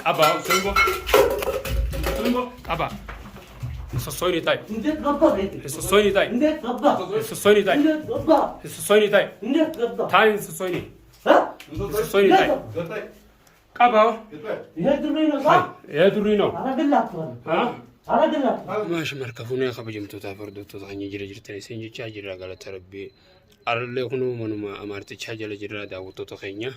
Abba, Sungo, Abba. Sossoini dai. Indet gabba beti. Sossoini dai. Indet gabba. Sossoini dai. Indet gabba. Sossoini dai. Indet gabba. Tayin sossoini. Ha? Sossoini dai. Qaba. Yedurino ga. Yedurino. Aragallat wala. Ha? Aragallat. ماشي مركبوني خبجمتو تافردو تزغني جري جرتني سنجي تشاجر قال تربي ارله هنو منما امارت تشاجل جرا داوتو تخينيا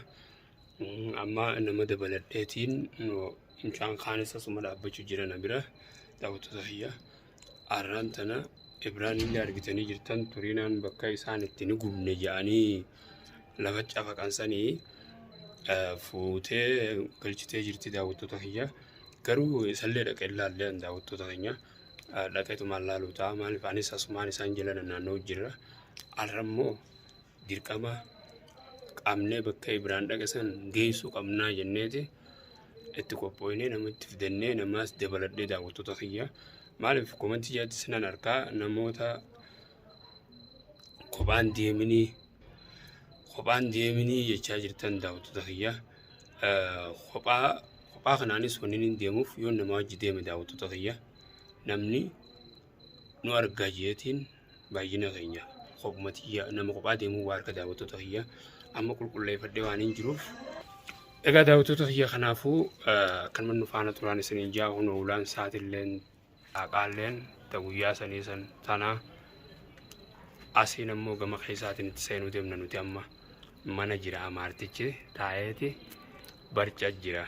اما انما دبلدتين نو انشان خانس سمدا ابچو جرا نبره داوتو تخيا ارانتنا ابراهيم اللي ارغتني جرتن تورينان بكاي سانتني غومني جاني لفچا فقانسني فوتي كلچتي جرتي داوتو تخيا garuu sallee dhaqee ilaallee daawwattoota keenya dhaqeetu mallaaluutaa maaliif anis asumaan isaan jala naannoo jirra arrammoo dirqama qaamnee bakka Ibiraan dhaqesan geessuu qabnaa jenneeti itti qophooynee namatti fidannee namaas dabaladhee daawwattoota kiyya maaliif komantii jaatti sinan harkaa namoota kophaan deeminii jechaa jirtan daawwattoota kiyya kophaa kanaanis wanni deemuuf yoo nama wajji deeme daawwattoota kiyya namni nu argaa jeetiin baay'ina keenya kophumatiyya nama kophaa deemuu waa harka daawwattoota kiyya amma qulqulleeffadhee waan hin jiruuf egaa daawwattoota kiyya kanaafuu kan mannu faana turaan isiniin jaa kun ulaan saatilleen dhaqaalleen guyyaa sanii san tanaa asiin ammoo gama keessaatiin itti seenuu deemna nuti amma mana jira amaartichi taa'eeti barca jira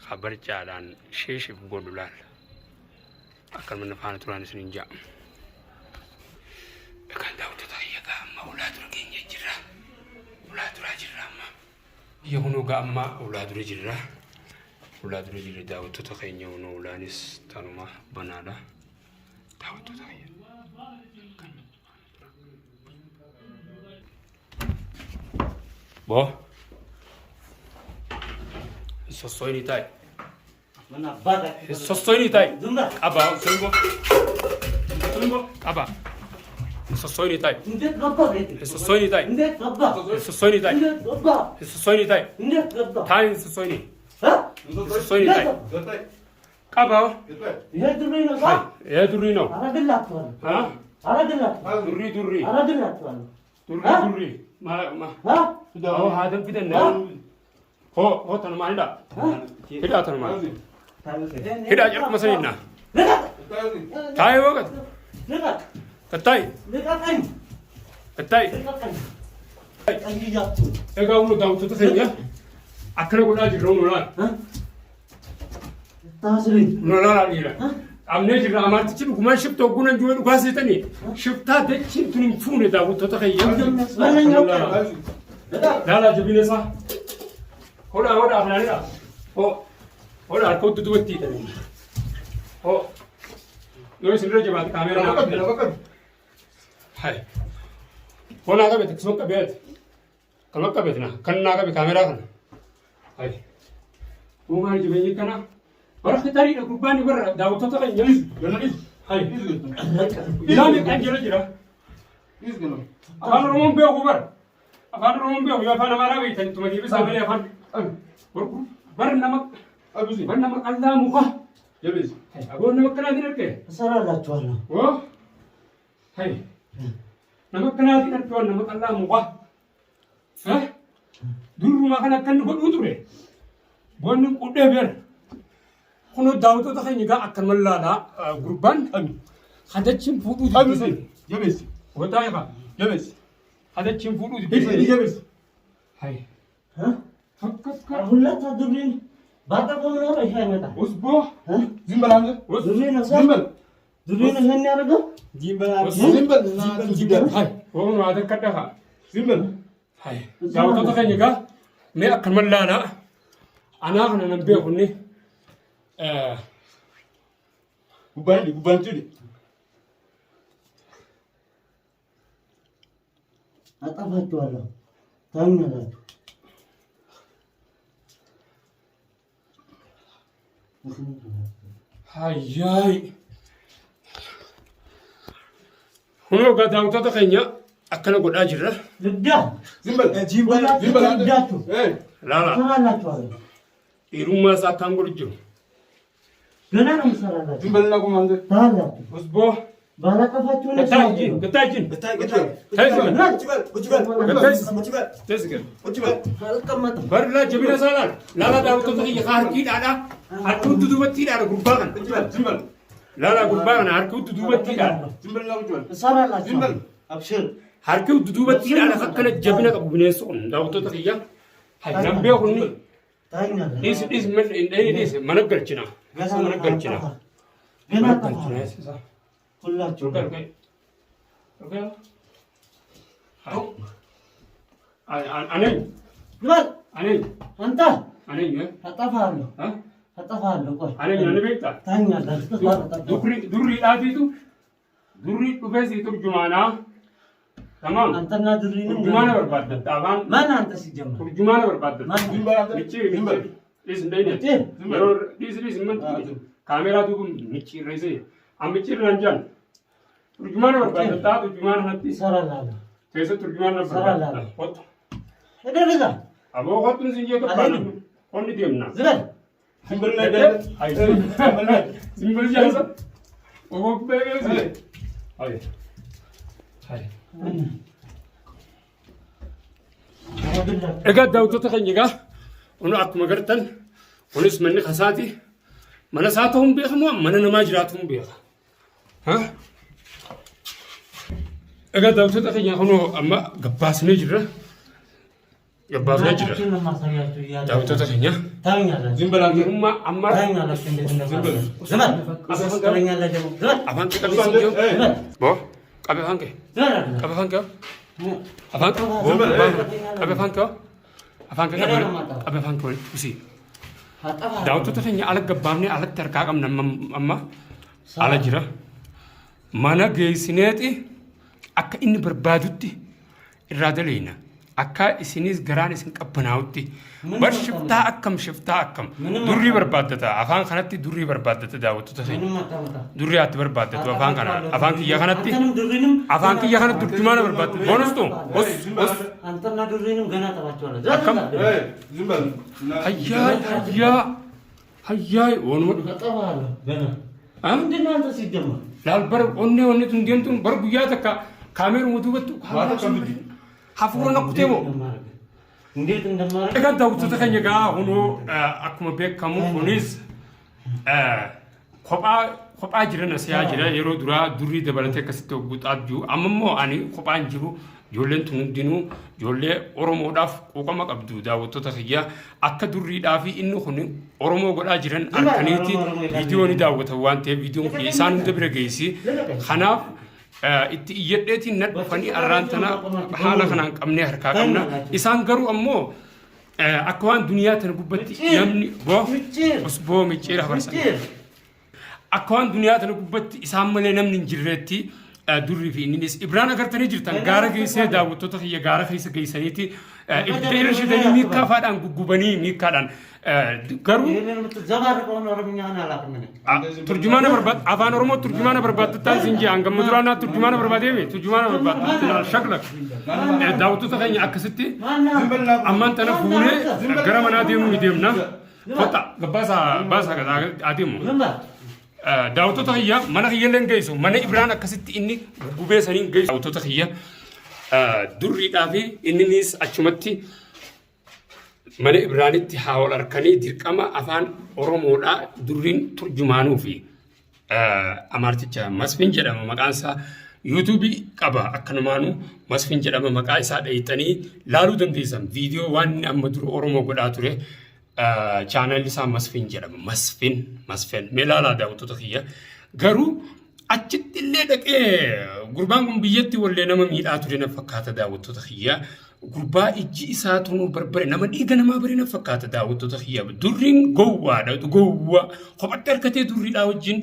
خبرچادان شیش گودولال اکل من فان تران سنین جا کان داوت تایا گا اولاد رگین جرا اولاد راجرا ما يهونو گا اما اولاد رجرا داوت تایا يهونو اولانس تانما بنادا داوت تایا بو Sossoini dai. Mana bada. Sossoini dai. Zumba. Abba, Sungo, Abba. Sossoini dai. Indet gabba beti. Sossoini dai. Indet gabba. Sossoini dai. Indet gabba. Sossoini dai. Indet gabba. Tayin sossoini. Ha? Sossoini dai. Qaba. Yedurino ga. Yedurino. Aragallat wala. Ha? Aragallat. Durri. Aragallat wala. Durri. Ma. Ha? Oh, hadam fidanna. هو تنما هدا تنما هدا جرك مسينا تاي وقت كتاي اقاولو داوت تخيا اكل ولا جرون ولا تاسري ولا لا امني جرا امارت تشي كما شفتو غنا جوي غاسيتني شفتا دچي تنين فون داوت تخيا لا جبينه صح هنا هنا هنا الكود دوتي تاني هو لو يصير رجع بعد كاميرا هاي هنا كبيت كسوك كبيت كلام كبيتنا كنا كبي كاميرا كنا هاي هو ما يجي بيجي كنا برا ختاري نقرباني برا داوتو تكا يجلس هاي لا مكان جل جرا أفان روم بيو خبر أفان روم بيو يا فان مارا بيتني تومي بس أبلي أفان برنامج الله مخه جلس أقول نمك كنا دينك سرا لا توانا هاي نمك كنا دينك نمك الله مخه ها دور ما كنا نقول ودره بون قدام بير خنو داوتو تخيني جا أكمل ملا لا غربان هذا تشين فودو جلس وتايبا جلس هذا تشين فودو جلس هاي ها ولا تدرين بعد قولنا رايح هنا أسبوع زيمبل عنده درين زيمبل درين هني أرجع زيمبل هاي هو هذا كده زيمبل هاي جاو تتخيل جا ما أكمل لا أنا نبيه هني بوبان تودي أتفهم ولا تامنا لا هاي هنو قد أوتا تخينيا أكنا قد أجرة زبدة زبل لا لا لا لا لا إيروما ساكان قرجو ገና ነው የምሰራላችሁ ዝምበልና ኮማንዶ ታላችሁ ወስቦ ባላቀፋችሁ ነው ገታጅን برلا جبنا سالار لا لا داو تطلع يخاركي لا هركوت دوبتي لا غربان لا لا غربان هركوت دوبتي لا እሰራላችሁ አብሽር هركوت دوبتي لا خكنا جبنا بنيسون داو تطلع هاي نبيه هني ታኛለህ إيش من إيش ما نقدرنا ما نقدرنا ገና ታፋ ሁላችሁ اوكي اوكي انا ግባል انا አንተ انا አጠፋለሁ ها አጠፋለሁ ቆይ انا بيتا ታኛለህ دري اديتو دري بس ترجمانا تمام አንተና ድሪንም ترجمانا برباد طبعا ማን አንተ ሲጀምር ترجمانا برباد ማን نيچي ليس نديت يرور ليس من كاميرا تو نيچي ريزي امچي رنجان ترجمانا برباد ترجمانا هتي እሰራላለሁ كيسه ترجمانا برباد وات ሄደህ ابو وقتن سنجي كبان كون ديمنا ዝበል سيمبل لا هاي سيمبل جالسه وهو بيجي هاي هاي اجا داوتو تخنيغا ونو اكما غرتن ونس من خساتي من ساتهم بيخمو من نماجراتهم بيخ ها اجا داوتو تخنيغا هنو اما غباس نجرا غباس نجرا داوتو تخنيغا ታኛለህ زيمبل اما اما ታኛለህ እንዴት እንደማለት ዝበል አሰፈረኛለህ ደግሞ ዝበል افان كبسنجو بو قبي فانك ዝበል قبي فانك افانك قبي فانك افانك قبي فانك وسي አጠፋለሁ داوتو تخنيغا على غبابني على تركاقم اما على جرا مانا جيسينيتي akka inni barbaadutti irraa daleena akka isinis garaan isin qabbanaa'utti bar shiftaa akkam durri barbaaddata afaan kanatti durri barbaaddata daawwattoota ምንም አታመጣ durri atti barbaaddatu afaan kiyya kanatti አንተንም ድሪንም afaan kiyya kanatti durjumaana barbaaddatu bonustu os አንተና ድሪንም ገና ጠባቸዋለህ akkam hayyaay ወንሞ አጠፋለሁ ገና አም ምንድን ነው አንተ ሲጀምር ላልበር ኦኔ ቱንዴንቱን በር ጉያ ተካ ካሜሩ ሙዱበቱ ሀፍሮ ነቁቴሞ እንዴት እንደማረግ egaa daawwattoota keenya egaa hunoo akkuma beekamu kunis kophaa jiran asiyaa jira yeroo duraa durrii dabalatee akkasitti hogguuxaa jiru amma immoo ani kophaan jiru ijoolleen tun hundinuu ijoollee oromoodhaaf quuqama qabdu daawwattoota kiyyaa akka durriidhaa fi inni kun oromoo godhaa jiran halkaniitti viidiyoo ni daawwatan waan ta'eef viidiyoon kun isaan hunda bira geessi kanaaf itti iyyadheetiin na dhufanii arraan tana haala kanaan qabnee harkaa qabna isaan garuu ammoo akka waan duniyaa tana gubbatti namni boo micciira barsan akka waan duniyaa tana gubbatti isaan malee namni hin jirreetti durrii fi innis ibraan agartanii jirtan gaara geessee daawwattoota kiyya gaara keessa geessaniiti ibidda irra shidanii miikkaa faadhaan guggubanii miikkaadhaan garuu ዘባርቀውን ኦሮምኛን አላውቅም turjumaana barbaad afaan oromoo turjumaana barbaaddattaan siin jee hanga muduraanaa turjumaana barbaadee turjumaana barbaaddattaan shakla daawwattoota keenya akkasitti ammaan tana fuunee gara manaa deemuu ni deemna kota gabbaasaa adeemu daawwattoota kiyya mana kiyyalleen geessu mana ibraan akkasitti inni gubee saniin geessu daawwattoota kiyya durriidhaa fi inninis achumatti mana ibraanitti haawol harkanii dirqama afaan oromoodhaa durriin turjumaanuu fi amarticha masfin jedhama maqaan isaa yuutuubii qaba akkanumaanuu masfin jedhama maqaa isaa dheeyxanii laaluu dandeessan viidiyoo waan inni amma dura oromoo godhaa ture chaanalli isaa masfin jedhama masfin mee laalaa daawwattoota kiyya garuu achitti illee dhaqee gurbaan kun biyyatti wallee nama miidhaa ture na fakkaata daawwattoota kiyya gurbaa ijji isaa tunuu barbare nama dhiiga namaa bare na fakkaata daawwattoota kiyya durriin gowwaa kophatti harkatee durriidhaa wajjin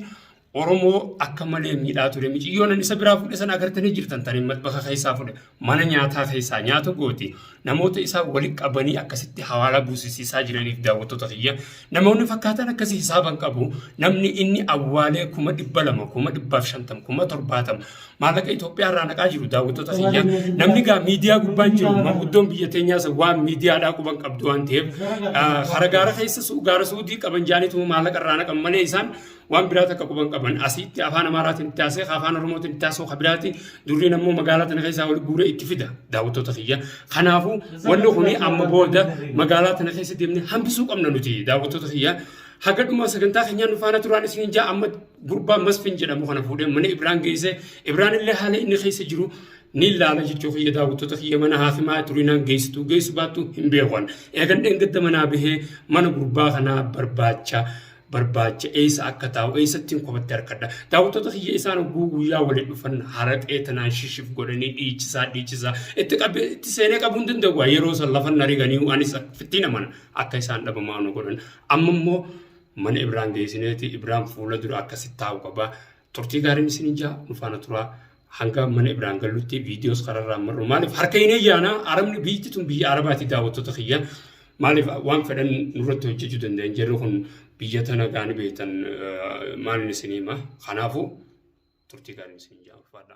Oromoo akka malee miidhaa ture miciyyoon isa biraa fuudhe sana agartanii jirtan tanii matbaqa keessaa fuudhe mana nyaataa keessaa nyaata gooti namoota isaa walitti qabanii akkasitti hawaala buusisiisaa jiraniif daawwattoota kiyya namoonni fakkaatan akkasii hisaaban qabu namni inni awwaalee 200 250 270 maallaqa Itoophiyaa irraa naqaa jiru daawwattoota kiyya namni gaa miidiyaa gubbaan jiru manguddoon biyya teenyaas waan miidiyaadhaa quban qabdu waan ta'eef haragaara keessa gaara suudii qaban jaanitu maallaqa irraa naqan malee isaan waan biraata akka quban qaban asitti afaan Amaaraatiin itti haasee afaan Oromootiin itti haasoo kabiraati durriin ammoo magaalaa tana keessaa wal guuree itti fida daawwattoota kiyya kanaafuu wanni kuni amma booda magaalaa tana keessa deemnee hambisuu qabna nuti daawwattoota kiyya haga dhuma sagantaa keenyaan nufaana turaan isin jaa amma gurbaa Masfin jedhamu kana fuudhee mana Ibraan geesse Ibraan illee haala inni keessa jiru ni laala jechuu kiyya daawwattoota kiyya mana haafimaa turinaan geessu baattu hin beekan eegan dheengadda manaa bahee mana gurbaa kanaa barbaacha eessa akka taa'u eessatti hin qophatte harkadha daawwattoota kiyya isaan guyyaa waliin dhufan haraqee tanaan shishif godhanii dhiichisaa itti seenee qabuu hin danda'u yeroo san lafa nariganii anis fitti naman akka isaan dhabamaa nu godhan amma immoo mana Ibraan geessineeti Ibraan fuula dura akkasitti taa'u qaba turtii gaariin isin jaa nufaana turaa hanga mana Ibraan gallutti viidiyoos kararraa marru maaliif harka hin eeyyaana arabni biyyi tun biyya arabaati daawwattoota kiyya maaliif waan fedhan nurratti hojjechuu danda'an jirru kun biyya tana gaani beektan maalin isin hima kanaafuu turtii gaariin isin jaa ulfaadha.